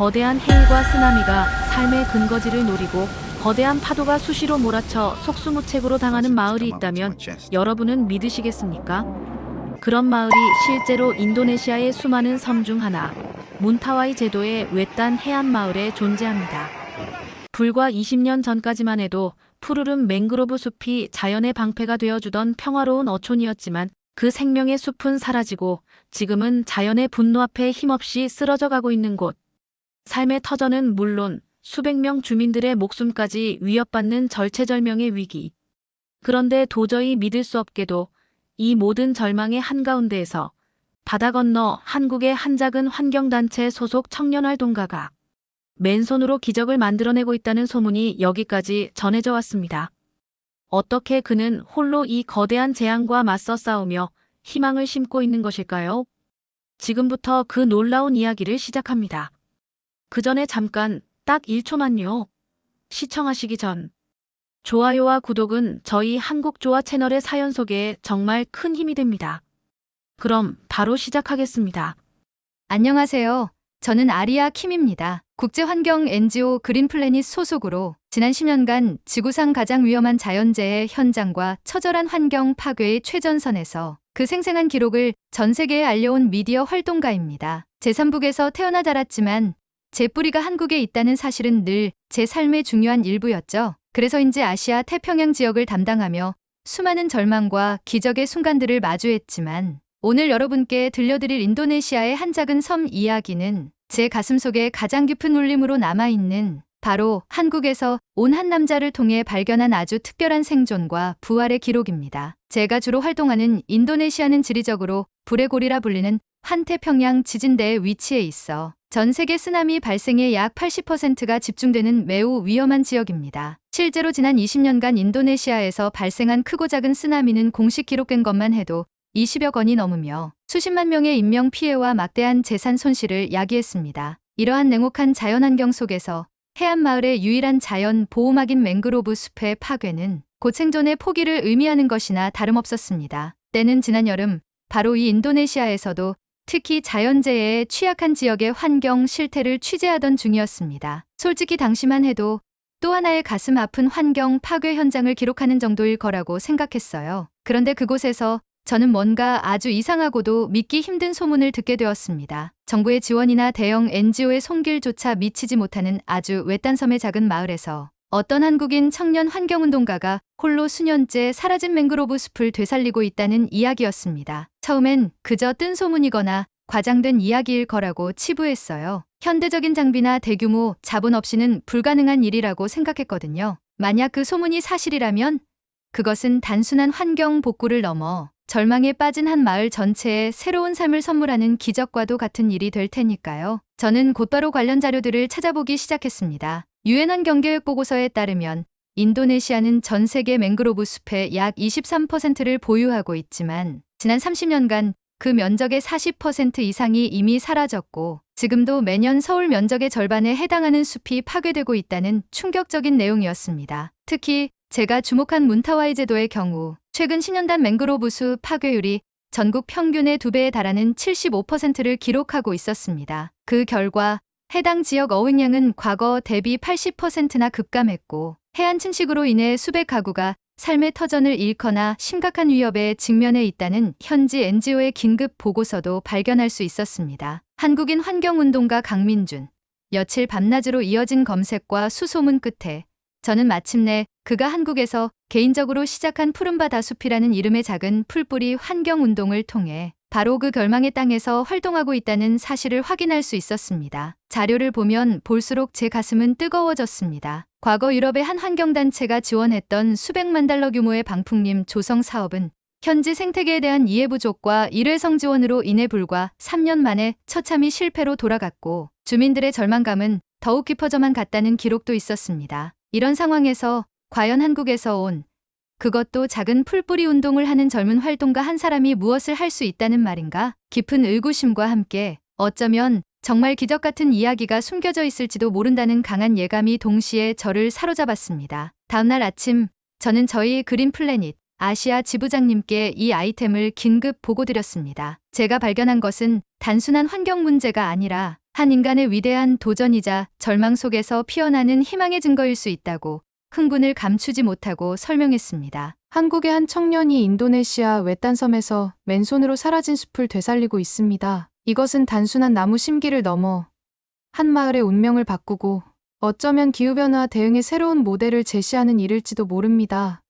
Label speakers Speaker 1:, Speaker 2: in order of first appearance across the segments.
Speaker 1: 거대한 해일과 쓰나미가 삶의 근거지를 노리고 거대한 파도가 수시로 몰아쳐 속수무책으로 당하는 마을이 있다면 여러분은 믿으시겠습니까? 그런 마을이 실제로 인도네시아의 수많은 섬 중 하나, 문타와이 제도의 외딴 해안 마을에 존재합니다. 불과 20년 전까지만 해도 푸르른 맹그로브 숲이 자연의 방패가 되어주던 평화로운 어촌이었지만 그 생명의 숲은 사라지고 지금은 자연의 분노 앞에 힘없이 쓰러져 가고 있는 곳. 삶의 터전은 물론 수백 명 주민들의 목숨까지 위협받는 절체절명의 위기. 그런데 도저히 믿을 수 없게도 이 모든 절망의 한가운데에서 바다 건너 한국의 한 작은 환경단체 소속 청년활동가가 맨손으로 기적을 만들어내고 있다는 소문이 여기까지 전해져 왔습니다. 어떻게 그는 홀로 이 거대한 재앙과 맞서 싸우며 희망을 심고 있는 것일까요? 지금부터 그 놀라운 이야기를 시작합니다. 그 전에 잠깐 딱 1초만요. 시청하시기 전 좋아요와 구독은 저희 한국조화 채널의 사연 소개에 정말 큰 힘이 됩니다. 그럼 바로 시작하겠습니다.
Speaker 2: 안녕하세요. 저는 아리아 킴입니다. 국제환경 NGO 그린플래닛 소속으로 지난 10년간 지구상 가장 위험한 자연재해 현장과 처절한 환경 파괴의 최전선에서 그 생생한 기록을 전 세계에 알려온 미디어 활동가입니다. 제3북에서 태어나 자랐지만 제 뿌리가 한국에 있다는 사실은 늘 제 삶의 중요한 일부였죠. 그래서인지 아시아 태평양 지역을 담당하며 수많은 절망과 기적의 순간들을 마주했지만 오늘 여러분께 들려드릴 인도네시아의 한 작은 섬 이야기는 제 가슴속에 가장 깊은 울림으로 남아있는 바로 한국에서 온 한 남자를 통해 발견한 아주 특별한 생존과 부활의 기록입니다. 제가 주로 활동하는 인도네시아는 지리적으로 불의 고리라 불리는 환태평양 지진대에 위치해 있어 전 세계 쓰나미 발생의 약 80%가 집중되는 매우 위험한 지역입니다. 실제로 지난 20년간 인도네시아에서 발생한 크고 작은 쓰나미는 공식 기록된 것만 해도 20여 건이 넘으며 수십만 명의 인명피해와 막대한 재산 손실을 야기했습니다. 이러한 냉혹한 자연환경 속에서 해안마을의 유일한 자연 보호막인 맹그로브 숲의 파괴는 곧 생존의 포기를 의미하는 것이나 다름없었습니다. 때는 지난 여름 바로 이 인도네시아에서도 특히 자연재해에 취약한 지역의 환경 실태를 취재하던 중이었습니다. 솔직히 당시만 해도 또 하나의 가슴 아픈 환경 파괴 현장을 기록하는 정도일 거라고 생각했어요. 그런데 그곳에서 저는 뭔가 아주 이상하고도 믿기 힘든 소문을 듣게 되었습니다. 정부의 지원이나 대형 NGO의 손길조차 미치지 못하는 아주 외딴 섬의 작은 마을에서 어떤 한국인 청년 환경운동가가 홀로 수년째 사라진 맹그로브 숲을 되살리고 있다는 이야기였습니다. 처음엔 그저 뜬 소문이거나 과장된 이야기일 거라고 치부했어요. 현대적인 장비나 대규모 자본 없이는 불가능한 일이라고 생각했거든요. 만약 그 소문이 사실이라면 그것은 단순한 환경 복구를 넘어 절망에 빠진 한 마을 전체에 새로운 삶을 선물하는 기적과도 같은 일이 될 테니까요. 저는 곧바로 관련 자료들을 찾아보기 시작했습니다. 유엔 환경계획 보고서에 따르면 인도네시아는 전 세계 맹그로브 숲의 약 23%를 보유하고 있지만 지난 30년간 그 면적의 40% 이상이 이미 사라졌고 지금도 매년 서울 면적의 절반에 해당하는 숲이 파괴되고 있다는 충격적인 내용이었습니다. 특히 제가 주목한 문타와이 제도의 경우 최근 10년간 맹그로브 숲 파괴율이 전국 평균의 2배에 달하는 75%를 기록하고 있었습니다. 그 결과 해당 지역 어획량은 과거 대비 80%나 급감했고 해안 침식으로 인해 수백 가구가 삶의 터전을 잃거나 심각한 위협에 직면해 있다는 현지 NGO의 긴급 보고서도 발견할 수 있었습니다. 한국인 환경운동가 강민준. 며칠 밤낮으로 이어진 검색과 수소문 끝에 저는 마침내 그가 한국에서 개인적으로 시작한 푸른바다 숲이라는 이름의 작은 풀뿌리 환경운동을 통해 바로 그 결망의 땅에서 활동하고 있다는 사실을 확인할 수 있었습니다. 자료를 보면 볼수록 제 가슴은 뜨거워졌습니다. 과거 유럽의 한 환경단체가 지원했던 수백만 달러 규모의 방풍림 조성 사업은 현지 생태계에 대한 이해 부족과 일회성 지원으로 인해 불과 3년 만에 처참히 실패로 돌아갔고 주민들의 절망감은 더욱 깊어져만 갔다는 기록도 있었습니다. 이런 상황에서 과연 한국에서 온 그것도 작은 풀뿌리 운동을 하는 젊은 활동가 한 사람이 무엇을 할 수 있다는 말인가? 깊은 의구심과 함께 어쩌면 정말 기적 같은 이야기가 숨겨져 있을지도 모른다는 강한 예감이 동시에 저를 사로잡았습니다. 다음날 아침 저는 저희 그린플래닛 아시아 지부장님께 이 아이템을 긴급 보고드렸습니다. 제가 발견한 것은 단순한 환경 문제가 아니라 한 인간의 위대한 도전이자 절망 속에서 피어나는 희망의 증거일 수 있다고 흥분을 감추지 못하고 설명했습니다.
Speaker 3: 한국의 한 청년이 인도네시아 외딴 섬에서 맨손으로 사라진 숲을 되살리고 있습니다. 이것은 단순한 나무 심기를 넘어 한 마을의 운명을 바꾸고 어쩌면 기후변화 대응의 새로운 모델을 제시하는 일일지도 모릅니다.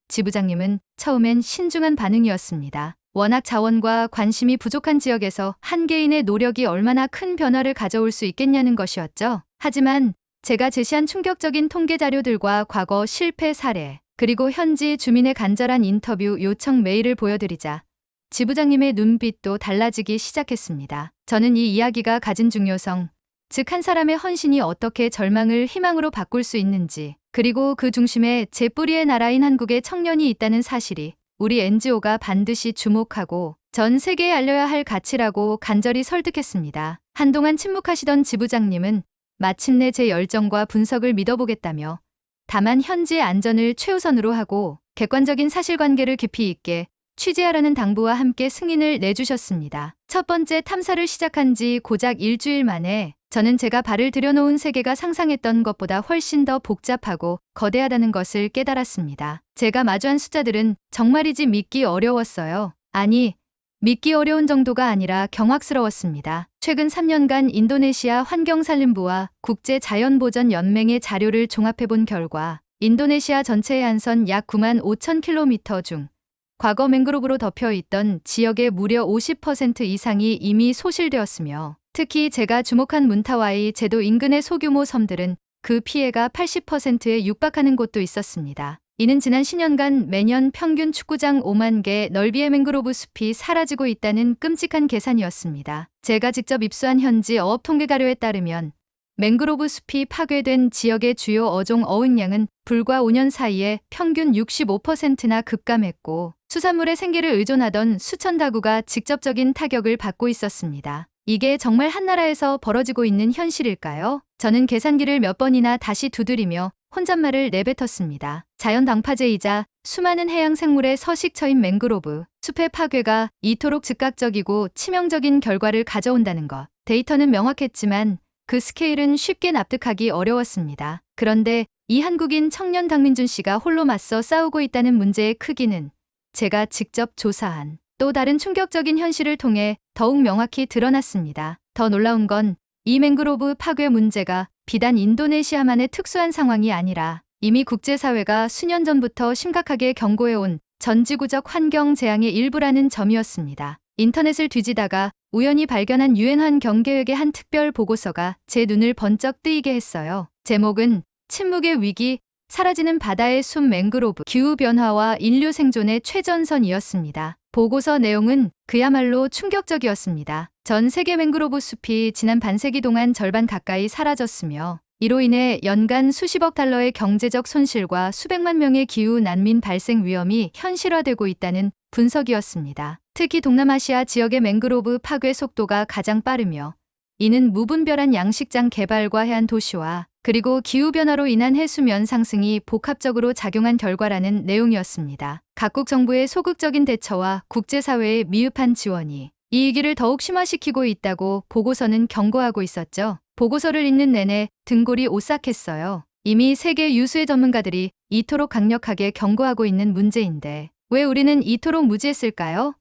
Speaker 2: 지부장님은 처음엔 신중한 반응이었습니다. 워낙 자원과 관심이 부족한 지역에서 한 개인의 노력이 얼마나 큰 변화를 가져올 수 있겠냐는 것이었죠. 하지만 제가 제시한 충격적인 통계 자료들과 과거 실패 사례, 그리고 현지 주민의 간절한 인터뷰 요청 메일을 보여드리자 지부장님의 눈빛도 달라지기 시작했습니다. 저는 이 이야기가 가진 중요성, 즉 한 사람의 헌신이 어떻게 절망을 희망으로 바꿀 수 있는지, 그리고 그 중심에 제 뿌리의 나라인 한국의 청년이 있다는 사실이 우리 NGO가 반드시 주목하고 전 세계에 알려야 할 가치라고 간절히 설득했습니다. 한동안 침묵하시던 지부장님은 마침내 제 열정과 분석을 믿어보겠다며 다만 현지의 안전을 최우선으로 하고 객관적인 사실관계를 깊이 있게 취재하라는 당부와 함께 승인을 내주셨습니다. 첫 번째 탐사를 시작한 지 고작 일주일 만에 저는 제가 발을 들여놓은 세계가 상상했던 것보다 훨씬 더 복잡하고 거대하다는 것을 깨달았습니다. 제가 마주한 숫자들은 정말이지 믿기 어려웠어요. 아니, 믿기 어려운 정도가 아니라 경악스러웠습니다. 최근 3년간 인도네시아 환경산림부와 국제자연보전연맹의 자료를 종합해본 결과 인도네시아 전체의 한선 약 9만 5천 킬로미터 중 과거 맹그로브로 덮여 있던 지역의 무려 50% 이상이 이미 소실되었으며 특히 제가 주목한 문타와이 제도 인근의 소규모 섬들은 그 피해가 80%에 육박하는 곳도 있었습니다. 이는 지난 10년간 매년 평균 축구장 5만 개 넓이의 맹그로브 숲이 사라지고 있다는 끔찍한 계산이었습니다. 제가 직접 입수한 현지 어업 통계 자료에 따르면 맹그로브 숲이 파괴된 지역의 주요 어종 어획량은 불과 5년 사이에 평균 65%나 급감했고 수산물의 생계를 의존하던 수천 가구가 직접적인 타격을 받고 있었습니다. 이게 정말 한 나라에서 벌어지고 있는 현실일까요? 저는 계산기를 몇 번이나 다시 두드리며 혼잣말을 내뱉었습니다. 자연 방파제이자 수많은 해양 생물의 서식처인 맹그로브 숲의 파괴가 이토록 즉각적이고 치명적인 결과를 가져온다는 것. 데이터는 명확했지만 그 스케일은 쉽게 납득하기 어려웠습니다. 그런데 이 한국인 청년 강민준 씨가 홀로 맞서 싸우고 있다는 문제의 크기는 제가 직접 조사한 또 다른 충격적인 현실을 통해 더욱 명확히 드러났습니다. 더 놀라운 건 이 맹그로브 파괴 문제가 비단 인도네시아만의 특수한 상황이 아니라 이미 국제사회가 수년 전부터 심각하게 경고해온 전지구적 환경 재앙의 일부라는 점이었습니다. 인터넷을 뒤지다가 우연히 발견한 유엔 환경계획의 한 특별 보고서가 제 눈을 번쩍 뜨이게 했어요. 제목은 침묵의 위기, 사라지는 바다의 숲 맹그로브, 기후변화와 인류 생존의 최전선이었습니다. 보고서 내용은 그야말로 충격적이었습니다. 전 세계 맹그로브 숲이 지난 반세기 동안 절반 가까이 사라졌으며 이로 인해 연간 수십억 달러의 경제적 손실과 수백만 명의 기후 난민 발생 위험이 현실화되고 있다는 분석이었습니다. 특히 동남아시아 지역의 맹그로브 파괴 속도가 가장 빠르며 이는 무분별한 양식장 개발과 해안 도시화 그리고 기후변화로 인한 해수면 상승이 복합적으로 작용한 결과라는 내용이었습니다. 각국 정부의 소극적인 대처와 국제사회의 미흡한 지원이 이 위기를 더욱 심화시키고 있다고 보고서는 경고하고 있었죠. 보고서를 읽는 내내 등골이 오싹했어요. 이미 세계 유수의 전문가들이 이토록 강력하게 경고하고 있는 문제인데 왜 우리는 이토록 무지했을까요?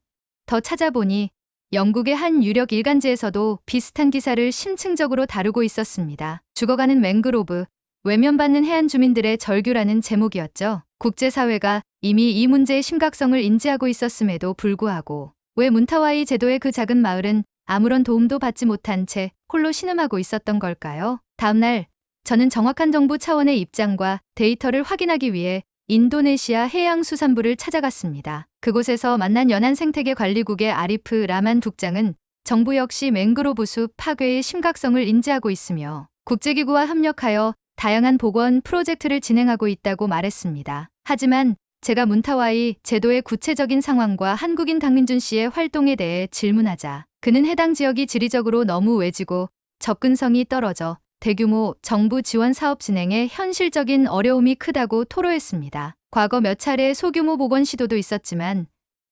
Speaker 2: 더 찾아보니 영국의 한 유력 일간지에서도 비슷한 기사를 심층적으로 다루고 있었습니다. 죽어가는 맹그로브, 외면받는 해안 주민들의 절규라는 제목이었죠. 국제사회가 이미 이 문제의 심각성을 인지하고 있었음에도 불구하고 왜 문타와이 제도의 그 작은 마을은 아무런 도움도 받지 못한 채 홀로 신음하고 있었던 걸까요? 다음날 저는 정확한 정부 차원의 입장과 데이터를 확인하기 위해 인도네시아 해양수산부를 찾아갔습니다. 그곳에서 만난 연안생태계관리국의 아리프 라만 국장은 정부 역시 맹그로브 숲 파괴의 심각성을 인지하고 있으며 국제기구와 협력하여 다양한 복원 프로젝트를 진행하고 있다고 말했습니다. 하지만 제가 문타와이 제도의 구체적인 상황과 한국인 강민준 씨의 활동에 대해 질문하자 그는 해당 지역이 지리적으로 너무 외지고 접근성이 떨어져 대규모 정부 지원 사업 진행에 현실적인 어려움이 크다고 토로했습니다. 과거 몇 차례 소규모 복원 시도도 있었지만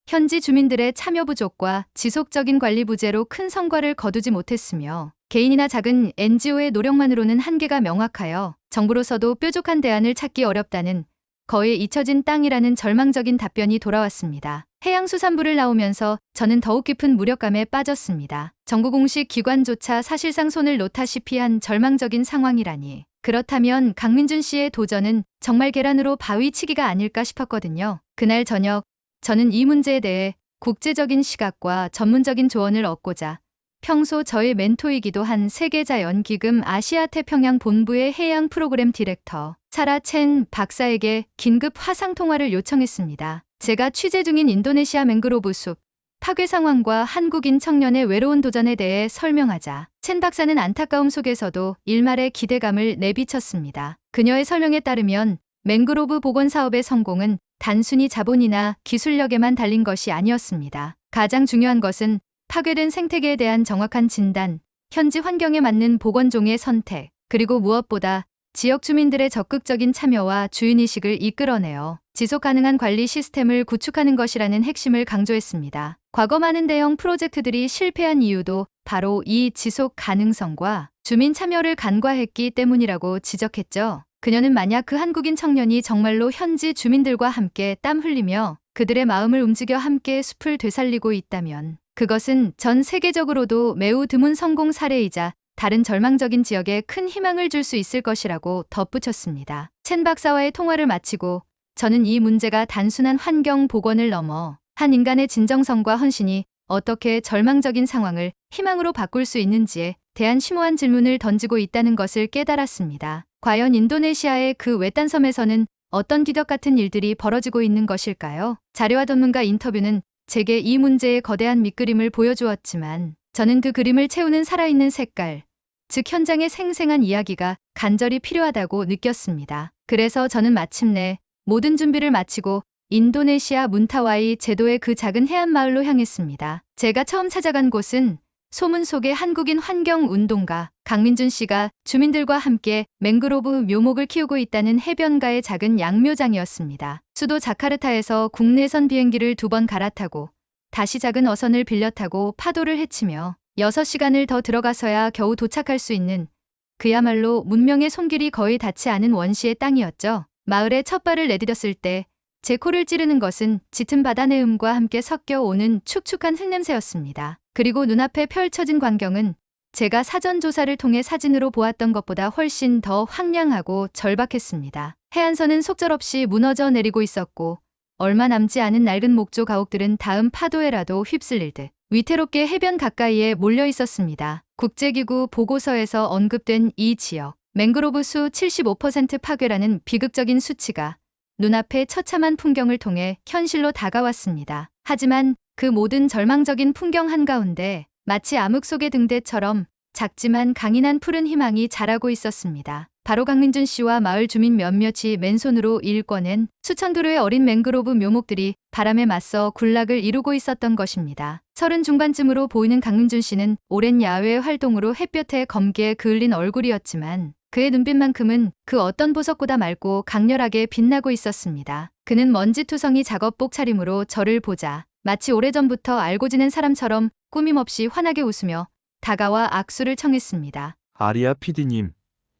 Speaker 2: 현지 주민들의 참여 부족과 지속적인 관리 부재로 큰 성과를 거두지 못했으며 개인이나 작은 NGO의 노력만으로는 한계가 명확하여 정부로서도 뾰족한 대안을 찾기 어렵다는 거의 잊혀진 땅이라는 절망적인 답변이 돌아왔습니다. 해양수산부를 나오면서 저는 더욱 깊은 무력감에 빠졌습니다. 정부 공식 기관조차 사실상 손을 놓다시피 한 절망적인 상황이라니. 그렇다면 강민준 씨의 도전은 정말 계란으로 바위치기가 아닐까 싶었거든요. 그날 저녁 저는 이 문제에 대해 국제적인 시각과 전문적인 조언을 얻고자 평소 저의 멘토이기도 한 세계자연기금 아시아태평양 본부의 해양 프로그램 디렉터 사라 첸 박사에게 긴급 화상 통화를 요청했습니다. 제가 취재 중인 인도네시아 맹그로브 숲 파괴 상황과 한국인 청년의 외로운 도전에 대해 설명하자 첸 박사는 안타까움 속에서도 일말의 기대감을 내비쳤습니다. 그녀의 설명에 따르면 맹그로브 복원 사업의 성공은 단순히 자본이나 기술력에만 달린 것이 아니었습니다. 가장 중요한 것은 파괴된 생태계에 대한 정확한 진단, 현지 환경에 맞는 복원종의 선택, 그리고 무엇보다 지역 주민들의 적극적인 참여와 주인의식을 이끌어내어 지속가능한 관리 시스템을 구축하는 것이라는 핵심을 강조했습니다. 과거 많은 대형 프로젝트들이 실패한 이유도 바로 이 지속 가능성과 주민 참여를 간과했기 때문이라고 지적했죠. 그녀는 만약 그 한국인 청년이 정말로 현지 주민들과 함께 땀 흘리며 그들의 마음을 움직여 함께 숲을 되살리고 있다면 그것은 전 세계적으로도 매우 드문 성공 사례이자 다른 절망적인 지역에 큰 희망을 줄 수 있을 것이라고 덧붙였습니다. 첸 박사와의 통화를 마치고 저는 이 문제가 단순한 환경 복원을 넘어 한 인간의 진정성과 헌신이 어떻게 절망적인 상황을 희망으로 바꿀 수 있는지에 대한 심오한 질문을 던지고 있다는 것을 깨달았습니다. 과연 인도네시아의 그 외딴 섬에서는 어떤 기적 같은 일들이 벌어지고 있는 것일까요? 자료와 전문가 인터뷰는 제게 이 문제의 거대한 밑그림을 보여주었지만 저는 그 그림을 채우는 살아있는 색깔, 즉 현장의 생생한 이야기가 간절히 필요하다고 느꼈습니다. 그래서 저는 마침내 모든 준비를 마치고 인도네시아 문타와이 제도의 그 작은 해안 마을로 향했습니다. 제가 처음 찾아간 곳은 소문 속의 한국인 환경운동가 강민준 씨가 주민들과 함께 맹그로브 묘목을 키우고 있다는 해변가의 작은 양묘장이었습니다. 수도 자카르타에서 국내선 비행기를 2번 갈아타고 다시 작은 어선을 빌려 타고 파도를 헤치며 6시간을 더 들어가서야 겨우 도착할 수 있는 그야말로 문명의 손길이 거의 닿지 않은 원시의 땅이었죠. 마을에 첫 발을 내디뎠을 때 제 코를 찌르는 것은 짙은 바다 내음과 함께 섞여 오는 축축한 흙냄새였습니다. 그리고 눈앞에 펼쳐진 광경은 제가 사전 조사를 통해 사진으로 보았던 것보다 훨씬 더 황량하고 절박했습니다. 해안선은 속절없이 무너져 내리고 있었고 얼마 남지 않은 낡은 목조 가옥들은 다음 파도에라도 휩쓸릴 듯 위태롭게 해변 가까이에 몰려 있었습니다. 국제기구 보고서에서 언급된 이 지역, 맹그로브 수 75% 파괴라는 비극적인 수치가 눈앞의 처참한 풍경을 통해 현실로 다가왔습니다. 하지만 그 모든 절망적인 풍경 한가운데 마치 암흑 속의 등대처럼 작지만 강인한 푸른 희망이 자라고 있었습니다. 바로 강민준 씨와 마을 주민 몇몇이 맨손으로 일궈낸 수천 그루의 어린 맹그로브 묘목들이 바람에 맞서 군락을 이루고 있었던 것입니다. 30 중반쯤으로 보이는 강민준 씨는 오랜 야외 활동으로 햇볕에 검게 그을린 얼굴이었지만 그의 눈빛만큼은 그 어떤 보석보다 맑고 강렬하게 빛나고 있었습니다. 그는 먼지투성이 작업복 차림으로 저를 보자 마치 오래전부터 알고 지낸 사람처럼 꾸밈없이 환하게 웃으며 다가와 악수를 청했습니다.
Speaker 4: 아리아 PD님,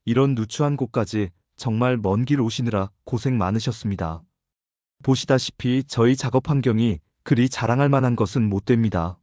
Speaker 4: 이런 누추한 곳까지 정말 먼 길 오시느라 고생 많으셨습니다. 보시다시피 저희 작업 환경이 그리 자랑할 만한 것은 못 됩니다.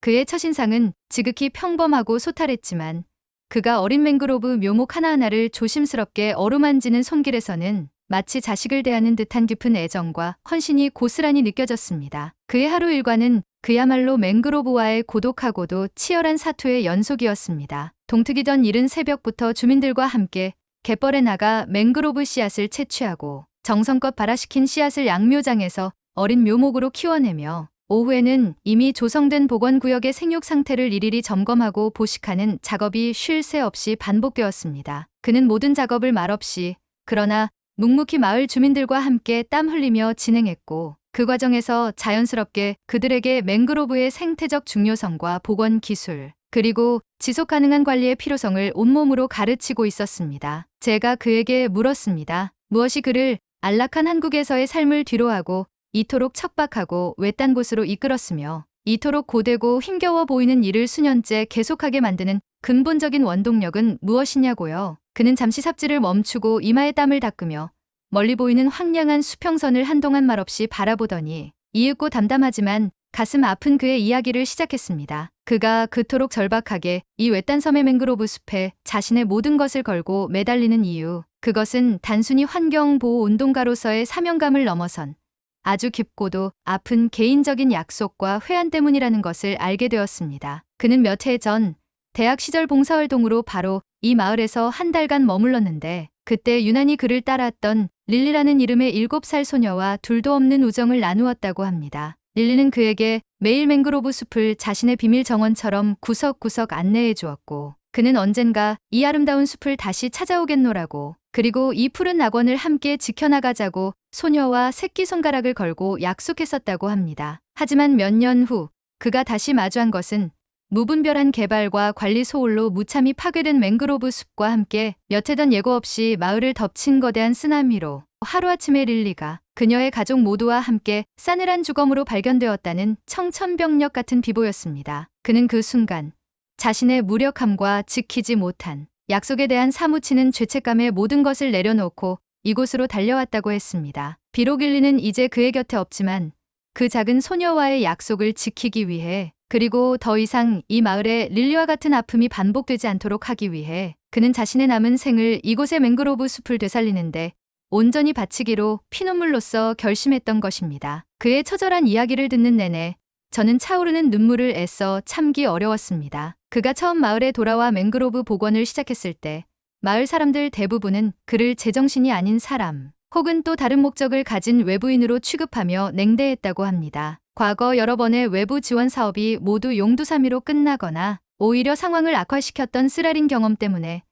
Speaker 2: 그의 첫인상은 지극히 평범하고 소탈했지만 그가 어린 맹그로브 묘목 하나하나를 조심스럽게 어루만지는 손길에서는 마치 자식을 대하는 듯한 깊은 애정과 헌신이 고스란히 느껴졌습니다. 그의 하루 일과는 그야말로 맹그로브와의 고독하고도 치열한 사투의 연속이었습니다. 동트기 전 이른 새벽부터 주민들과 함께 갯벌에 나가 맹그로브 씨앗을 채취하고 정성껏 발화시킨 씨앗을 양묘장에서 어린 묘목으로 키워내며 오후에는 이미 조성된 복원구역의 생육 상태를 일일이 점검하고 보식하는 작업이 쉴 새 없이 반복되었습니다. 그는 모든 작업을 말없이 그러나 묵묵히 마을 주민들과 함께 땀 흘리며 진행했고 그 과정에서 자연스럽게 그들에게 맹그로브의 생태적 중요성과 복원 기술 그리고 지속 가능한 관리의 필요성을 온몸으로 가르치고 있었습니다. 제가 그에게 물었습니다. 무엇이 그를 안락한 한국에서의 삶을 뒤로하고 이토록 척박하고 외딴 곳으로 이끌었으며 이토록 고되고 힘겨워 보이는 일을 수년째 계속하게 만드는 근본적인 원동력은 무엇이냐고요? 그는 잠시 삽질을 멈추고 이마에 땀을 닦으며 멀리 보이는 황량한 수평선을 한동안 말없이 바라보더니 이윽고 담담하지만 가슴 아픈 그의 이야기를 시작했습니다. 그가 그토록 절박하게 이 외딴 섬의 맹그로브 숲에 자신의 모든 것을 걸고 매달리는 이유, 그것은 단순히 환경보호 운동가로서의 사명감을 넘어선 아주 깊고도 아픈 개인적인 약속과 회한 때문이라는 것을 알게 되었습니다. 그는 몇 해 전 대학 시절 봉사활동으로 바로 이 마을에서 한 달간 머물렀는데 그때 유난히 그를 따라왔던 릴리라는 이름의 7살 소녀와 둘도 없는 우정을 나누었다고 합니다. 릴리는 그에게 매일 맹그로브 숲을 자신의 비밀 정원처럼 구석구석 안내해 주었고 그는 언젠가 이 아름다운 숲을 다시 찾아오겠노라고 그리고 이 푸른 낙원을 함께 지켜나가자고 소녀와 새끼손가락을 걸고 약속했었다고 합니다. 하지만 몇 년 후 그가 다시 마주한 것은 무분별한 개발과 관리 소홀로 무참히 파괴된 맹그로브 숲과 함께 몇 해 전 예고 없이 마을을 덮친 거대한 쓰나미로 하루아침에 릴리가 그녀의 가족 모두와 함께 싸늘한 주검으로 발견되었다는 청천벽력 같은 비보였습니다. 그는 그 순간 자신의 무력함과 지키지 못한 약속에 대한 사무치는 죄책감에 모든 것을 내려놓고 이곳으로 달려왔다고 했습니다. 비록 릴리는 이제 그의 곁에 없지만 그 작은 소녀와의 약속을 지키기 위해 그리고 더 이상 이 마을에 릴리와 같은 아픔이 반복되지 않도록 하기 위해 그는 자신의 남은 생을 이곳의 맹그로브 숲을 되살리는데 온전히 바치기로 피눈물로써 결심했던 것입니다. 그의 처절한 이야기를 듣는 내내 저는 차오르는 눈물을 애써 참기 어려웠습니다. 그가 처음 마을에 돌아와 맹그로브 복원을 시작했을 때 마을 사람들 대부분은 그를 제정신이 아닌 사람 혹은 또 다른 목적을 가진 외부인으로 취급하며 냉대했다고 합니다. 과거 여러 번의 외부 지원 사업이 모두 용두사미로 끝나거나 오히려 상황을 악화시켰던 쓰라린 경험 때문에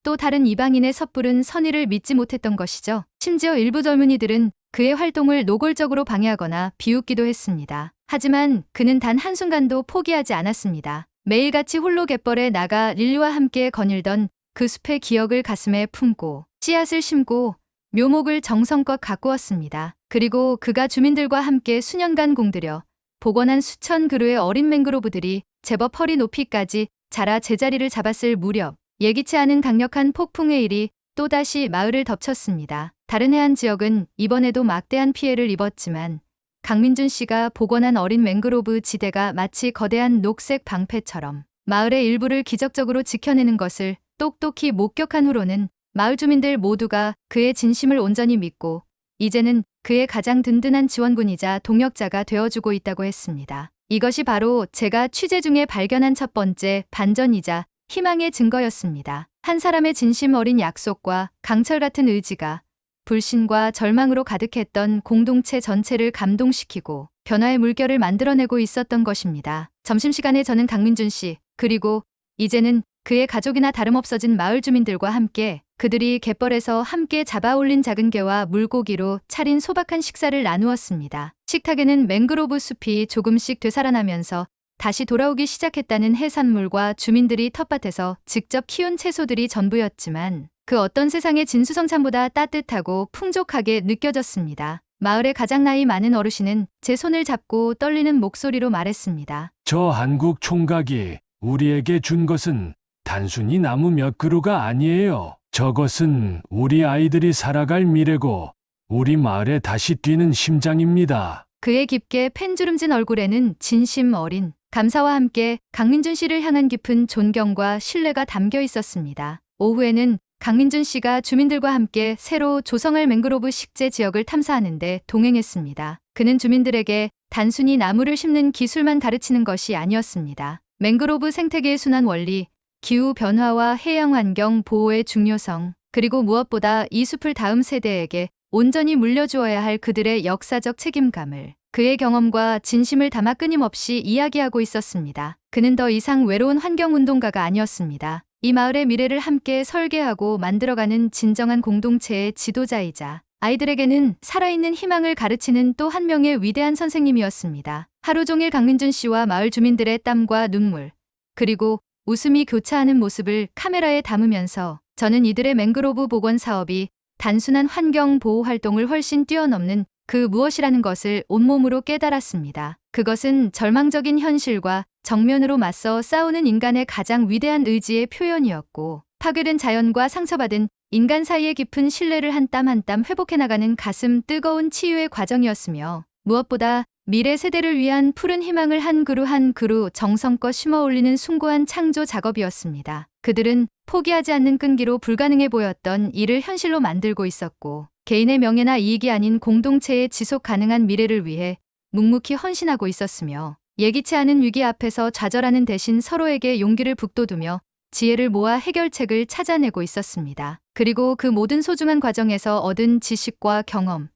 Speaker 2: 또 다른 이방인의 섣부른 선의를 믿지 못했던 것이죠. 심지어 일부 젊은이들은 그의 활동을 노골적으로 방해하거나 비웃기도 했습니다. 하지만 그는 단 한순간도 포기하지 않았습니다. 매일같이 홀로 갯벌에 나가 릴리와 함께 거닐던 그 숲의 기억을 가슴에 품고 씨앗을 심고 묘목을 정성껏 가꾸었습니다. 그리고 그가 주민들과 함께 수년간 공들여 복원한 수천 그루의 어린 맹그로브들이 제법 허리 높이까지 자라 제자리를 잡았을 무렵 예기치 않은 강력한 폭풍의 일이 또다시 마을을 덮쳤습니다. 다른 해안 지역은 이번에도 막대한 피해를 입었지만 강민준 씨가 복원한 어린 맹그로브 지대가 마치 거대한 녹색 방패처럼 마을의 일부를 기적적으로 지켜내는 것을 똑똑히 목격한 후로는 마을 주민들 모두가 그의 진심을 온전히 믿고 이제는 그의 가장 든든한 지원군이자 동역자가 되어주고 있다고 했습니다. 이것이 바로 제가 취재 중에 발견한 첫 번째 반전이자 희망의 증거였습니다. 한 사람의 진심 어린 약속과 강철 같은 의지가 불신과 절망으로 가득했던 공동체 전체를 감동시키고 변화의 물결을 만들어내고 있었던 것입니다. 점심시간에 저는 강민준 씨, 그리고 이제는 그의 가족이나 다름없어진 마을 주민들과 함께 그들이 갯벌에서 함께 잡아올린 작은 게와 물고기로 차린 소박한 식사를 나누었습니다. 식탁에는 맹그로브 숲이 조금씩 되살아나면서 다시 돌아오기 시작했다는 해산물과 주민들이 텃밭에서 직접 키운 채소들이 전부였지만 그 어떤 세상의 진수성찬보다 따뜻하고 풍족하게 느껴졌습니다. 마을의 가장 나이 많은 어르신은 제 손을 잡고 떨리는 목소리로 말했습니다.
Speaker 5: 저 한국 총각이 우리에게 준 것은 단순히 나무 몇 그루가 아니에요. 저것은 우리 아이들이 살아갈 미래고 우리 마을에 다시 뛰는 심장입니다.
Speaker 2: 그의 깊게 팬주름진 얼굴에는 진심 어린 감사와 함께 강민준 씨를 향한 깊은 존경과 신뢰가 담겨 있었습니다. 오후에는 강민준 씨가 주민들과 함께 새로 조성할 맹그로브 식재 지역을 탐사하는데 동행했습니다. 그는 주민들에게 단순히 나무를 심는 기술만 가르치는 것이 아니었습니다. 맹그로브 생태계의 순환 원리, 기후 변화와 해양 환경 보호의 중요성, 그리고 무엇보다 이 숲을 다음 세대에게 온전히 물려주어야 할 그들의 역사적 책임감을 그의 경험과 진심을 담아 끊임없이 이야기하고 있었습니다. 그는 더 이상 외로운 환경운동가가 아니었습니다. 이 마을의 미래를 함께 설계하고 만들어가는 진정한 공동체의 지도자이자 아이들에게는 살아있는 희망을 가르치는 또 한 명의 위대한 선생님이었습니다. 하루 종일 강민준 씨와 마을 주민들의 땀과 눈물, 그리고 웃음이 교차하는 모습을 카메라에 담으면서 저는 이들의 맹그로브 복원 사업이 단순한 환경 보호 활동을 훨씬 뛰어넘는 그 무엇이라는 것을 온몸으로 깨달았습니다. 그것은 절망적인 현실과 정면으로 맞서 싸우는 인간의 가장 위대한 의지의 표현이었고, 파괴된 자연과 상처받은 인간 사이의 깊은 신뢰를 한 땀 한 땀 회복해 나가는 가슴 뜨거운 치유의 과정이었으며, 무엇보다 미래 세대를 위한 푸른 희망을 한 그루 한 그루 정성껏 심어 올리는 숭고한 창조 작업이었습니다. 그들은 포기하지 않는 끈기로 불가능해 보였던 일을 현실로 만들고 있었고, 개인의 명예나 이익이 아닌 공동체의 지속 가능한 미래를 위해 묵묵히 헌신하고 있었으며, 예기치 않은 위기 앞에서 좌절하는 대신 서로에게 용기를 북돋우며 지혜를 모아 해결책을 찾아내고 있었습니다. 그리고 그 모든 소중한 과정에서 얻은 지식과 경험,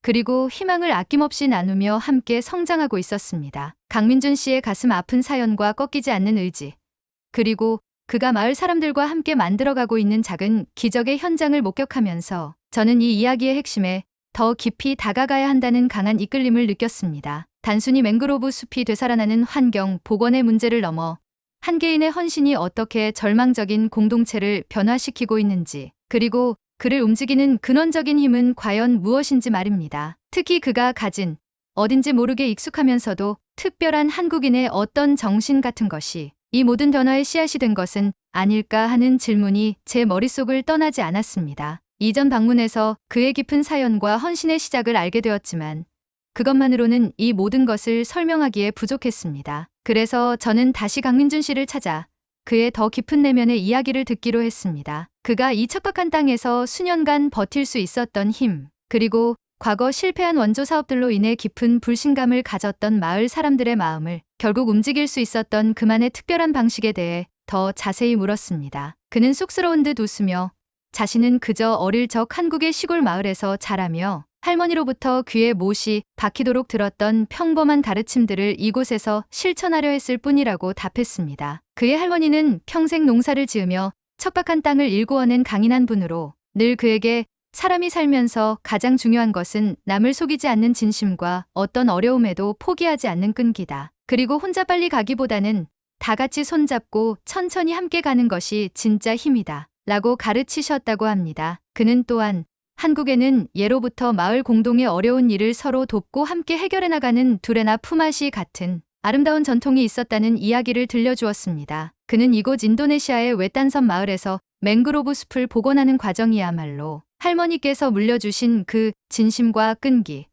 Speaker 2: 그리고 희망을 아낌없이 나누며 함께 성장하고 있었습니다. 강민준 씨의 가슴 아픈 사연과 꺾이지 않는 의지, 그리고 그가 마을 사람들과 함께 만들어가고 있는 작은 기적의 현장을 목격하면서 저는 이 이야기의 핵심에 더 깊이 다가가야 한다는 강한 이끌림을 느꼈습니다. 단순히 맹그로브 숲이 되살아나는 환경, 복원의 문제를 넘어 한 개인의 헌신이 어떻게 절망적인 공동체를 변화시키고 있는지, 그리고 그를 움직이는 근원적인 힘은 과연 무엇인지 말입니다. 특히 그가 가진 어딘지 모르게 익숙하면서도 특별한 한국인의 어떤 정신 같은 것이 이 모든 변화의 씨앗이 된 것은 아닐까 하는 질문이 제 머릿속을 떠나지 않았습니다. 이전 방문에서 그의 깊은 사연과 헌신의 시작을 알게 되었지만 그것만으로는 이 모든 것을 설명하기에 부족했습니다. 그래서 저는 다시 강민준 씨를 찾아 그의 더 깊은 내면의 이야기를 듣기로 했습니다. 그가 이 척박한 땅에서 수년간 버틸 수 있었던 힘, 그리고 과거 실패한 원조 사업들로 인해 깊은 불신감을 가졌던 마을 사람들의 마음을 결국 움직일 수 있었던 그만의 특별한 방식에 대해 더 자세히 물었습니다. 그는 쑥스러운 듯 웃으며 자신은 그저 어릴 적 한국의 시골 마을에서 자라며 할머니로부터 귀에 못이 박히도록 들었던 평범한 가르침들을 이곳에서 실천하려 했을 뿐이라고 답했습니다. 그의 할머니는 평생 농사를 지으며 척박한 땅을 일구어낸 강인한 분으로 늘 그에게 사람이 살면서 가장 중요한 것은 남을 속이지 않는 진심과 어떤 어려움에도 포기하지 않는 끈기다. 그리고 혼자 빨리 가기보다는 다 같이 손잡고 천천히 함께 가는 것이 진짜 힘이다. 라고 가르치셨다고 합니다. 그는 또한 한국에는 예로부터 마을 공동의 어려운 일을 서로 돕고 함께 해결해 나가는 두레나 품앗이 같은 아름다운 전통이 있었다는 이야기를 들려주었습니다. 그는 이곳 인도네시아의 외딴섬 마을에서 맹그로브 숲을 복원하는 과정이야말로 할머니께서 물려주신 그 진심과 끈기,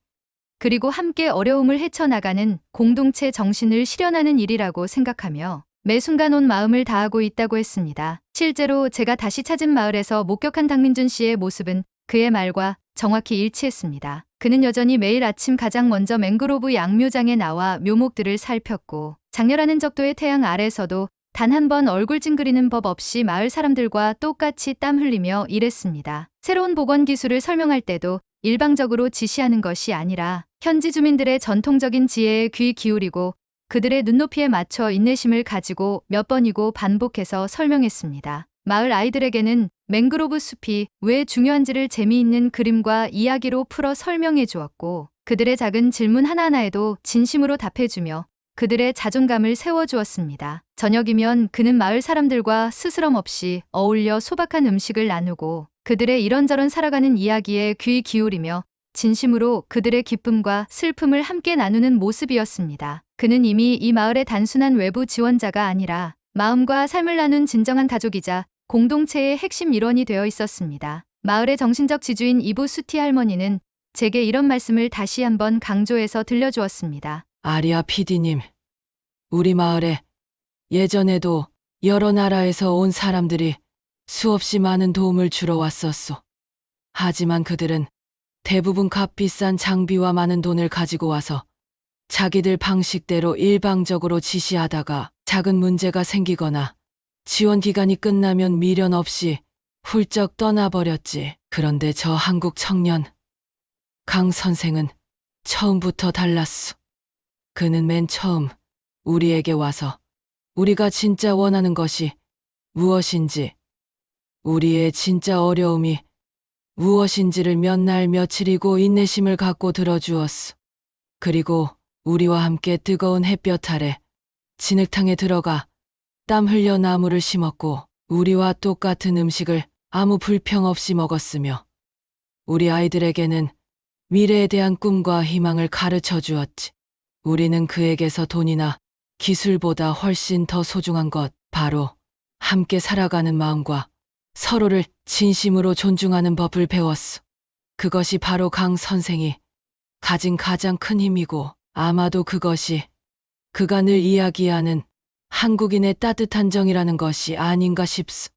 Speaker 2: 그리고 함께 어려움을 헤쳐나가는 공동체 정신을 실현하는 일이라고 생각하며 매 순간 온 마음을 다하고 있다고 했습니다. 실제로 제가 다시 찾은 마을에서 목격한 강민준 씨의 모습은 그의 말과 정확히 일치했습니다. 그는 여전히 매일 아침 가장 먼저 맹그로브 양묘장에 나와 묘목들을 살폈고, 장렬하는 적도의 태양 아래서도 단 한 번 얼굴 찡그리는 법 없이 마을 사람들과 똑같이 땀 흘리며 일했습니다. 새로운 복원 기술을 설명할 때도 일방적으로 지시하는 것이 아니라 현지 주민들의 전통적인 지혜에 귀 기울이고 그들의 눈높이에 맞춰 인내심을 가지고 몇 번이고 반복해서 설명했습니다. 마을 아이들에게는 맹그로브 숲이 왜 중요한지를 재미있는 그림과 이야기로 풀어 설명해 주었고, 그들의 작은 질문 하나하나에도 진심으로 답해주며 그들의 자존감을 세워주었습니다. 저녁이면 그는 마을 사람들과 스스럼 없이 어울려 소박한 음식을 나누고 그들의 이런저런 살아가는 이야기에 귀 기울이며 진심으로 그들의 기쁨과 슬픔을 함께 나누는 모습이었습니다. 그는 이미 이 마을의 단순한 외부 지원자가 아니라 마음과 삶을 나눈 진정한 가족이자 공동체의 핵심 일원이 되어 있었습니다. 마을의 정신적 지주인 이브 수티 할머니는 제게 이런 말씀을 다시 한번 강조해서 들려주었습니다.
Speaker 6: 아리아 PD님, 우리 마을에 예전에도 여러 나라에서 온 사람들이 수없이 많은 도움을 주러 왔었소. 하지만 그들은 대부분 값비싼 장비와 많은 돈을 가지고 와서 자기들 방식대로 일방적으로 지시하다가 작은 문제가 생기거나 지원 기간이 끝나면 미련 없이 훌쩍 떠나버렸지. 그런데 저 한국 청년 강 선생은 처음부터 달랐소. 그는 맨 처음 우리에게 와서 우리가 진짜 원하는 것이 무엇인지, 우리의 진짜 어려움이 무엇인지를 몇 날 며칠이고 인내심을 갖고 들어주었소. 그리고 우리와 함께 뜨거운 햇볕 아래 진흙탕에 들어가 땀 흘려 나무를 심었고 우리와 똑같은 음식을 아무 불평 없이 먹었으며 우리 아이들에게는 미래에 대한 꿈과 희망을 가르쳐 주었지. 우리는 그에게서 돈이나 기술보다 훨씬 더 소중한 것, 바로 함께 살아가는 마음과 서로를 진심으로 존중하는 법을 배웠어. 그것이 바로 강 선생이 가진 가장 큰 힘이고, 아마도 그것이 그가 늘 이야기하는 한국인의 따뜻한 정이라는 것이 아닌가 싶소.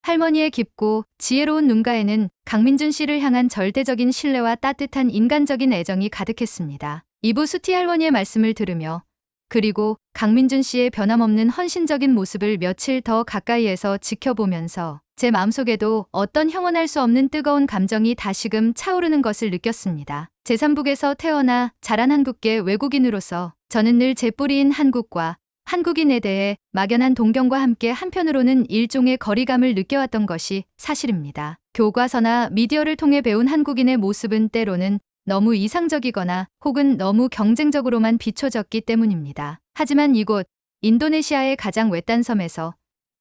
Speaker 2: 할머니의 깊고 지혜로운 눈가에는 강민준 씨를 향한 절대적인 신뢰와 따뜻한 인간적인 애정이 가득했습니다. 이부 수티 할머니의 말씀을 들으며, 그리고 강민준 씨의 변함없는 헌신적인 모습을 며칠 더 가까이에서 지켜보면서 제 마음속에도 어떤 형언할 수 없는 뜨거운 감정이 다시금 차오르는 것을 느꼈습니다. 제3북에서 태어나 자란 한국계 외국인으로서 저는 늘 제 뿌리인 한국과 한국인에 대해 막연한 동경과 함께 한편으로는 일종의 거리감을 느껴왔던 것이 사실입니다. 교과서나 미디어를 통해 배운 한국인의 모습은 때로는 너무 이상적이거나 혹은 너무 경쟁적으로만 비춰졌기 때문입니다. 하지만 이곳 인도네시아의 가장 외딴 섬에서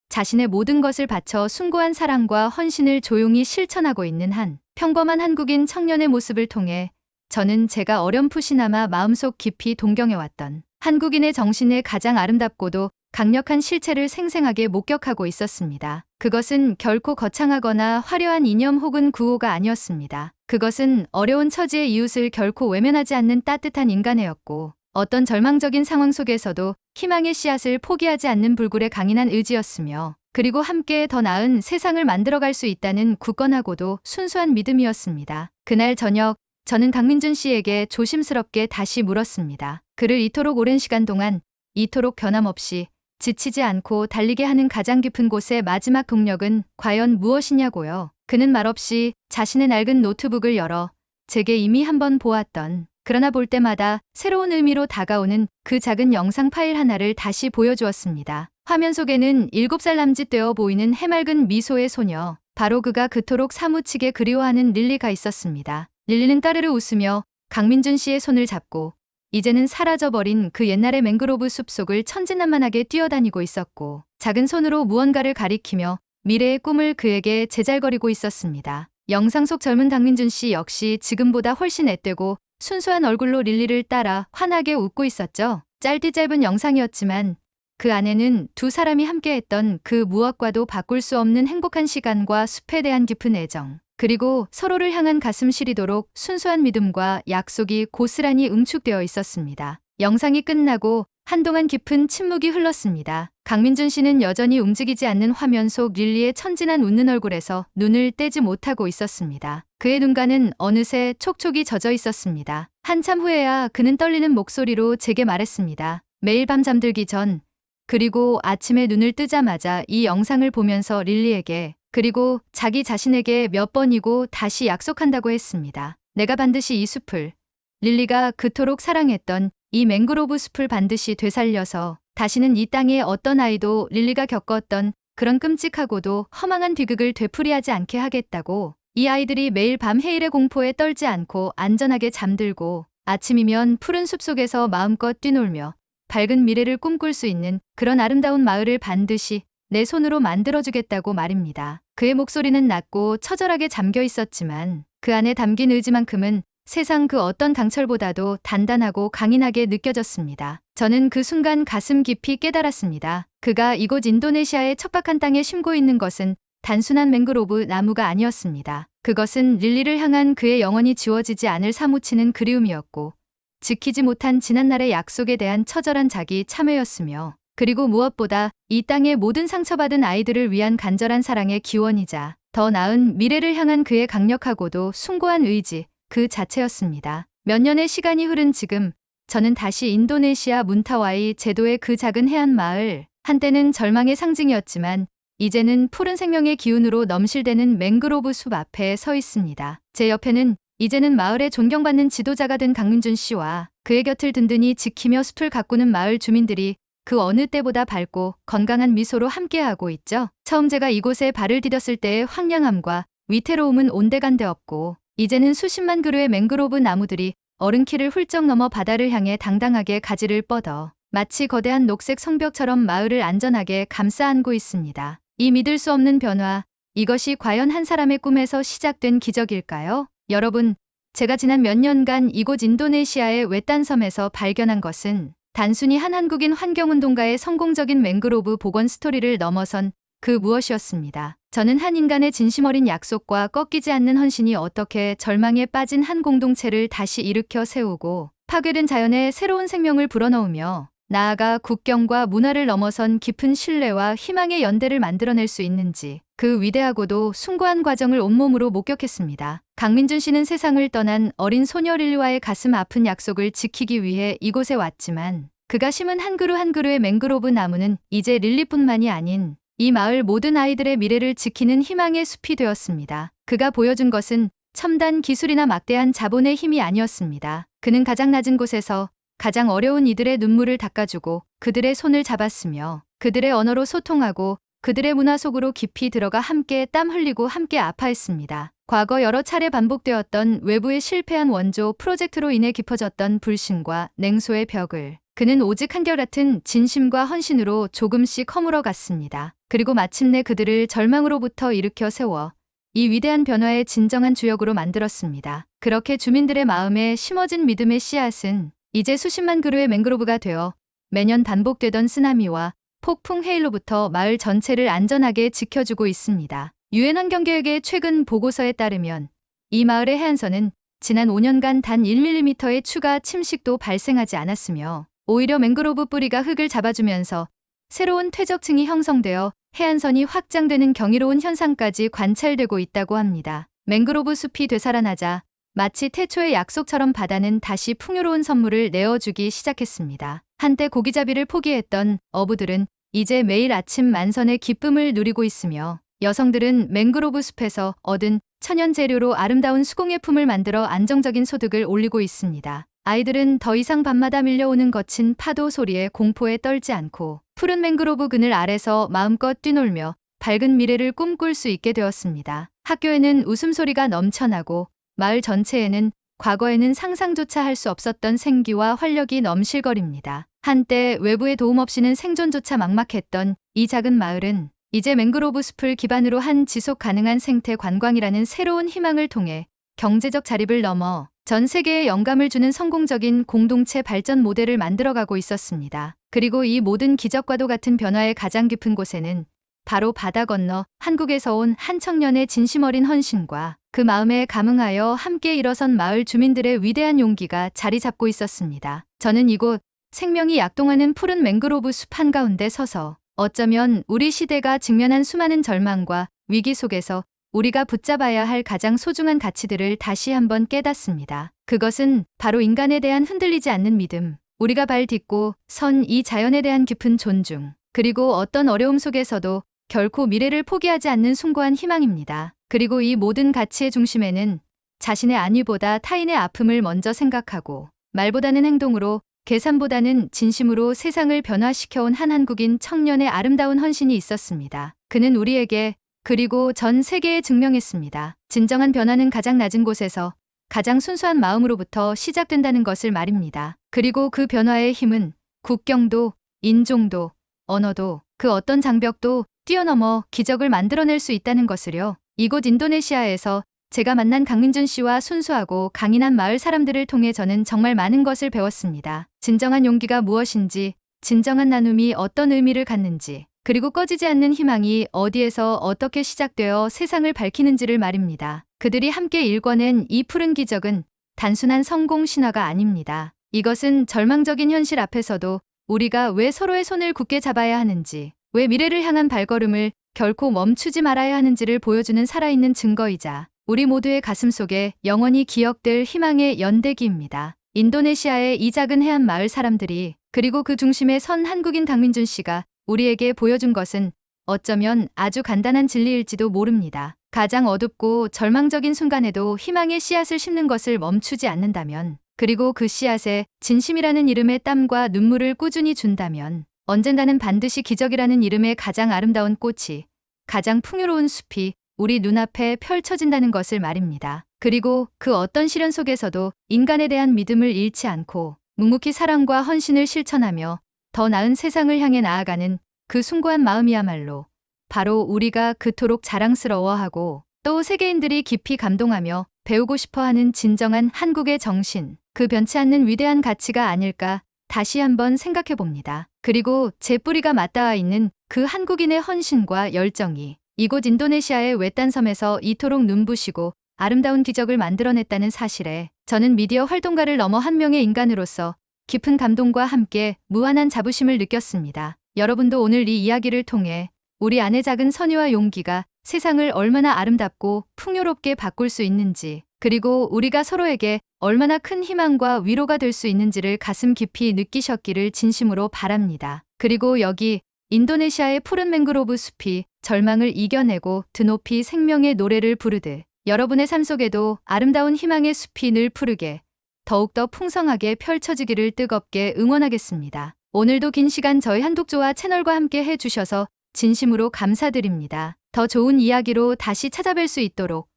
Speaker 2: 자신의 모든 것을 바쳐 숭고한 사랑과 헌신을 조용히 실천하고 있는 한 평범한 한국인 청년의 모습을 통해 저는 제가 어렴풋이나마 마음속 깊이 동경해왔던 한국인의 정신의 가장 아름답고도 강력한 실체를 생생하게 목격하고 있었습니다. 그것은 결코 거창하거나 화려한 이념 혹은 구호가 아니었습니다. 그것은 어려운 처지의 이웃을 결코 외면하지 않는 따뜻한 인간애였고, 어떤 절망적인 상황 속에서도 희망의 씨앗을 포기하지 않는 불굴의 강인한 의지였으며, 그리고 함께 더 나은 세상을 만들어갈 수 있다는 굳건하고도 순수한 믿음이었습니다. 그날 저녁, 저는 강민준 씨에게 조심스럽게 다시 물었습니다. 그를 이토록 오랜 시간 동안 이토록 변함없이 지치지 않고 달리게 하는 가장 깊은 곳의 마지막 동력은 과연 무엇이냐고요. 그는 말없이 자신의 낡은 노트북을 열어 제게 이미 한번 보았던, 그러나 볼 때마다 새로운 의미로 다가오는 그 작은 영상 파일 하나를 다시 보여주었습니다. 화면 속에는 7살 남짓되어 보이는 해맑은 미소의 소녀, 바로 그가 그토록 사무치게 그리워하는 릴리가 있었습니다. 릴리는 까르르 웃으며 강민준 씨의 손을 잡고 이제는 사라져버린 그 옛날의 맹그로브 숲속을 천진난만하게 뛰어다니고 있었고, 작은 손으로 무언가를 가리키며 미래의 꿈을 그에게 제잘거리고 있었습니다. 영상 속 젊은 강민준 씨 역시 지금보다 훨씬 앳되고 순수한 얼굴로 릴리를 따라 환하게 웃고 있었죠. 짧디 짧은 영상이었지만 그 안에는 두 사람이 함께했던 그 무엇과도 바꿀 수 없는 행복한 시간과 숲에 대한 깊은 애정, 그리고 서로를 향한 가슴 시리도록 순수한 믿음과 약속이 고스란히 응축되어 있었습니다. 영상이 끝나고 한동안 깊은 침묵이 흘렀습니다. 강민준 씨는 여전히 움직이지 않는 화면 속 릴리의 천진한 웃는 얼굴에서 눈을 떼지 못하고 있었습니다. 그의 눈가는 어느새 촉촉이 젖어 있었습니다. 한참 후에야 그는 떨리는 목소리로 제게 말했습니다. 매일 밤 잠들기 전, 그리고 아침에 눈을 뜨자마자 이 영상을 보면서 릴리에게, 그리고 자기 자신에게 몇 번이고 다시 약속한다고 했습니다. 내가 반드시 이 숲을, 릴리가 그토록 사랑했던 이 맹그로브 숲을 반드시 되살려서 다시는 이 땅의 어떤 아이도 릴리가 겪었던 그런 끔찍하고도 허망한 비극을 되풀이하지 않게 하겠다고, 이 아이들이 매일 밤 해일의 공포에 떨지 않고 안전하게 잠들고 아침이면 푸른 숲속에서 마음껏 뛰놀며 밝은 미래를 꿈꿀 수 있는 그런 아름다운 마을을 반드시 내 손으로 만들어주겠다고 말입니다. 그의 목소리는 낮고 처절하게 잠겨 있었지만 그 안에 담긴 의지만큼은 세상 그 어떤 강철보다도 단단하고 강인하게 느껴졌습니다. 저는 그 순간 가슴 깊이 깨달았습니다. 그가 이곳 인도네시아의 척박한 땅에 심고 있는 것은 단순한 맹그로브 나무가 아니었습니다. 그것은 릴리를 향한 그의 영원히 지워지지 않을 사무치는 그리움이었고, 지키지 못한 지난날의 약속에 대한 처절한 자기 참회였으며, 그리고 무엇보다 이 땅의 모든 상처받은 아이들을 위한 간절한 사랑의 기원이자 더 나은 미래를 향한 그의 강력하고도 숭고한 의지 그 자체였습니다. 몇 년의 시간이 흐른 지금, 저는 다시 인도네시아 문타와이 제도의 그 작은 해안 마을, 한때는 절망의 상징이었지만 이제는 푸른 생명의 기운으로 넘실대는 맹그로브 숲 앞에 서 있습니다. 제 옆에는 이제는 마을의 존경받는 지도자가 된 강민준 씨와 그의 곁을 든든히 지키며 숲을 가꾸는 마을 주민들이 그 어느 때보다 밝고 건강한 미소로 함께하고 있죠. 처음 제가 이곳에 발을 디뎠을 때의 황량함과 위태로움은 온데간데 없고, 이제는 수십만 그루의 맹그로브 나무들이 어른키를 훌쩍 넘어 바다를 향해 당당하게 가지를 뻗어 마치 거대한 녹색 성벽처럼 마을을 안전하게 감싸 안고 있습니다. 이 믿을 수 없는 변화, 이것이 과연 한 사람의 꿈에서 시작된 기적일까요? 여러분, 제가 지난 몇 년간 이곳 인도네시아의 외딴 섬에서 발견한 것은 단순히 한 한국인 환경운동가의 성공적인 맹그로브 복원 스토리를 넘어선 그 무엇이었습니다. 저는 한 인간의 진심 어린 약속과 꺾이지 않는 헌신이 어떻게 절망에 빠진 한 공동체를 다시 일으켜 세우고 파괴된 자연에 새로운 생명을 불어넣으며 나아가 국경과 문화를 넘어선 깊은 신뢰와 희망의 연대를 만들어낼 수 있는지 그 위대하고도 숭고한 과정을 온몸으로 목격했습니다. 강민준 씨는 세상을 떠난 어린 소녀 릴리와의 가슴 아픈 약속을 지키기 위해 이곳에 왔지만 그가 심은 한 그루 한 그루의 맹그로브 나무는 이제 릴리뿐만이 아닌 이 마을 모든 아이들의 미래를 지키는 희망의 숲이 되었습니다. 그가 보여준 것은 첨단 기술이나 막대한 자본의 힘이 아니었습니다. 그는 가장 낮은 곳에서 가장 어려운 이들의 눈물을 닦아주고 그들의 손을 잡았으며 그들의 언어로 소통하고 그들의 문화 속으로 깊이 들어가 함께 땀 흘리고 함께 아파했습니다. 과거 여러 차례 반복되었던 외부의 실패한 원조 프로젝트로 인해 깊어졌던 불신과 냉소의 벽을 그는 오직 한결같은 진심과 헌신으로 조금씩 허물어 갔습니다. 그리고 마침내 그들을 절망으로부터 일으켜 세워 이 위대한 변화의 진정한 주역으로 만들었습니다. 그렇게 주민들의 마음에 심어진 믿음의 씨앗은 이제 수십만 그루의 맹그로브가 되어 매년 반복되던 쓰나미와 폭풍 해일로부터 마을 전체를 안전하게 지켜주고 있습니다. 유엔 환경계획의 최근 보고서에 따르면 이 마을의 해안선은 지난 5년간 단 1mm의 추가 침식도 발생하지 않았으며 오히려 맹그로브 뿌리가 흙을 잡아주면서 새로운 퇴적층이 형성되어 해안선이 확장되는 경이로운 현상까지 관찰되고 있다고 합니다. 맹그로브 숲이 되살아나자 마치 태초의 약속처럼 바다는 다시 풍요로운 선물을 내어주기 시작했습니다. 한때 고기잡이를 포기했던 어부들은 이제 매일 아침 만선의 기쁨을 누리고 있으며 여성들은 맹그로브 숲에서 얻은 천연 재료로 아름다운 수공예품을 만들어 안정적인 소득을 올리고 있습니다. 아이들은 더 이상 밤마다 밀려오는 거친 파도 소리에 공포에 떨지 않고 푸른 맹그로브 그늘 아래서 마음껏 뛰놀며 밝은 미래를 꿈꿀 수 있게 되었습니다. 학교에는 웃음소리가 넘쳐나고 마을 전체에는 과거에는 상상조차 할 수 없었던 생기와 활력이 넘실거립니다. 한때 외부의 도움 없이는 생존조차 막막했던 이 작은 마을은 이제 맹그로브 숲을 기반으로 한 지속 가능한 생태 관광이라는 새로운 희망을 통해 경제적 자립을 넘어 전 세계에 영감을 주는 성공적인 공동체 발전 모델을 만들어가고 있었습니다. 그리고 이 모든 기적과도 같은 변화의 가장 깊은 곳에는 바로 바다 건너 한국에서 온 한 청년의 진심 어린 헌신과 그 마음에 감응하여 함께 일어선 마을 주민들의 위대한 용기가 자리 잡고 있었습니다. 저는 이곳 생명이 약동하는 푸른 맹그로브 숲 한가운데 서서 어쩌면 우리 시대가 직면한 수많은 절망과 위기 속에서 우리가 붙잡아야 할 가장 소중한 가치들을 다시 한번 깨닫습니다. 그것은 바로 인간에 대한 흔들리지 않는 믿음, 우리가 발 딛고 선 이 자연에 대한 깊은 존중, 그리고 어떤 어려움 속에서도 결코 미래를 포기하지 않는 숭고한 희망입니다. 그리고 이 모든 가치의 중심에는 자신의 안위보다 타인의 아픔을 먼저 생각하고 말보다는 행동으로 계산보다는 진심으로 세상을 변화시켜온 한 한국인 청년의 아름다운 헌신이 있었습니다. 그는 우리에게 그리고 전 세계에 증명했습니다. 진정한 변화는 가장 낮은 곳에서 가장 순수한 마음으로부터 시작된다는 것을 말입니다. 그리고 그 변화의 힘은 국경도, 인종도, 언어도, 그 어떤 장벽도 뛰어넘어 기적을 만들어낼 수 있다는 것을요. 이곳 인도네시아에서 제가 만난 강민준 씨와 순수하고 강인한 마을 사람들을 통해 저는 정말 많은 것을 배웠습니다. 진정한 용기가 무엇인지, 진정한 나눔이 어떤 의미를 갖는지, 그리고 꺼지지 않는 희망이 어디에서 어떻게 시작되어 세상을 밝히는지를 말입니다. 그들이 함께 일궈낸 이 푸른 기적은 단순한 성공 신화가 아닙니다. 이것은 절망적인 현실 앞에서도 우리가 왜 서로의 손을 굳게 잡아야 하는지, 왜 미래를 향한 발걸음을 결코 멈추지 말아야 하는지를 보여주는 살아있는 증거이자 우리 모두의 가슴 속에 영원히 기억될 희망의 연대기입니다. 인도네시아의 이 작은 해안 마을 사람들이 그리고 그 중심에 선 한국인 강민준 씨가 우리에게 보여준 것은 어쩌면 아주 간단한 진리일지도 모릅니다. 가장 어둡고 절망적인 순간에도 희망의 씨앗을 심는 것을 멈추지 않는다면, 그리고 그 씨앗에 진심이라는 이름의 땀과 눈물을 꾸준히 준다면 언젠가는 반드시 기적이라는 이름의 가장 아름다운 꽃이, 가장 풍요로운 숲이 우리 눈앞에 펼쳐진다는 것을 말입니다. 그리고 그 어떤 시련 속에서도 인간에 대한 믿음을 잃지 않고 묵묵히 사랑과 헌신을 실천하며 더 나은 세상을 향해 나아가는 그 숭고한 마음이야말로 바로 우리가 그토록 자랑스러워하고 또 세계인들이 깊이 감동하며 배우고 싶어 하는 진정한 한국의 정신, 그 변치 않는 위대한 가치가 아닐까 다시 한번 생각해 봅니다. 그리고 제 뿌리가 맞닿아 있는 그 한국인의 헌신과 열정이 이곳 인도네시아의 외딴 섬에서 이토록 눈부시고 아름다운 기적을 만들어냈다는 사실에 저는 미디어 활동가를 넘어 한 명의 인간으로서 깊은 감동과 함께 무한한 자부심을 느꼈습니다. 여러분도 오늘 이 이야기를 통해 우리 안의 작은 선의와 용기가 세상을 얼마나 아름답고 풍요롭게 바꿀 수 있는지, 그리고 우리가 서로에게 얼마나 큰 희망과 위로가 될 수 있는지를 가슴 깊이 느끼셨기를 진심으로 바랍니다. 그리고 여기 인도네시아의 푸른 맹그로브 숲이 절망을 이겨내고 드높이 생명의 노래를 부르듯 여러분의 삶 속에도 아름다운 희망의 숲이 늘 푸르게 더욱더 풍성하게 펼쳐지기를 뜨겁게 응원하겠습니다. 오늘도 긴 시간 저희 한독조와 채널과 함께 해주셔서 진심으로 감사드립니다. 더 좋은 이야기로 다시 찾아뵐 수 있도록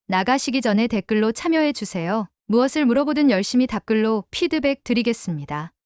Speaker 2: 나가시기 전에 댓글로 참여해 주세요. 무엇을 물어보든 열심히 답글로 피드백 드리겠습니다.